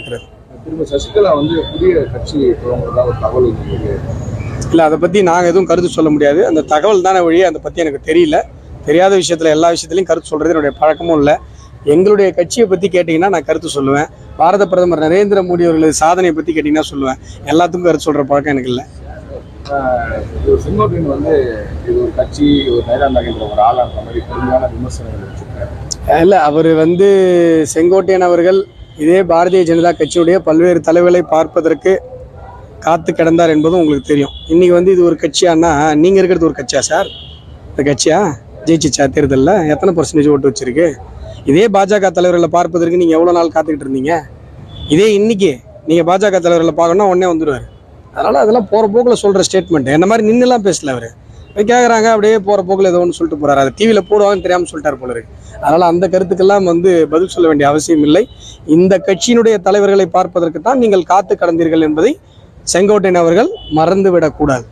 நடக்கிறது. திரும்ப சசிகலா வந்து புதிய கட்சி துவங்குறதா ஒரு தகவல் இல்லை, அதை பற்றி நாங்கள் எதுவும் கருத்து சொல்ல முடியாது. அந்த தகவல் தானே வழியே, அதை பற்றி எனக்கு தெரியல. தெரியாத விஷயத்தில் எல்லா விஷயத்துலையும் கருத்து சொல்கிறது என்னுடைய பழக்கமும் இல்லை. எங்களுடைய கட்சியை பற்றி கேட்டிங்கன்னா நான் கருத்து சொல்லுவேன். பாரத பிரதமர் நரேந்திர மோடி அவர்களது சாதனையை பற்றி கேட்டிங்கன்னா சொல்லுவேன். எல்லாத்துக்கும் கருத்து சொல்கிற பழக்கம் எனக்கு இல்லை. செங்கோட்டையன் வந்து இது ஒரு கட்சி, ஒரு நைராந்தாகின்ற ஒரு ஆளான்ற மாதிரி கடுமையான விமர்சனங்கள் வச்சிருக்காரு. இல்லை, அவர் வந்து செங்கோட்டையன் அவர்கள் இதே பாரதிய ஜனதா கட்சியுடைய பல்வேறு தலைவர்களை பார்ப்பதற்கு காத்து கிடந்தார் என்பதும் உங்களுக்கு தெரியும். இன்றைக்கி வந்து இது ஒரு கட்சியானா, நீங்கள் இருக்கிறது ஒரு கட்சியா சார்? இந்த கட்சியா ஜெயிச்சிச்சா தேர்தலில்? எத்தனை % ஓட்டு வச்சிருக்கு? இதே பாஜக தலைவர்களை பார்ப்பதற்கு நீங்கள் எவ்வளோ நாள் காத்துக்கிட்டு இருந்தீங்க? இதே இன்னைக்கு நீங்கள் பாஜக தலைவர்களை பார்க்கணும்னா உடனே வந்துடுவார். அதனால் அதெல்லாம் போகிற போக்கில் சொல்கிற ஸ்டேட்மெண்ட். என்ன மாதிரி நின்றுலாம் பேசல அவர். கேட்குறாங்க, அப்படியே போகிற போக்கில் ஏதோ ஒன்று சொல்லிட்டு போகிறாரு. அது டிவியில் போடுவாங்கன்னு தெரியாமல் சொல்லிட்டார் போல இருக்கு. அதனால் அந்த கருத்துக்கெல்லாம் வந்து பதில் சொல்ல வேண்டிய அவசியம் இல்லை. இந்த கட்சியினுடைய தலைவர்களை பார்ப்பதற்கு தான் நீங்கள் காத்து கடந்தீர்கள் என்பதை செங்கோட்டையன் அவர்கள் மறந்துவிடக்கூடாது.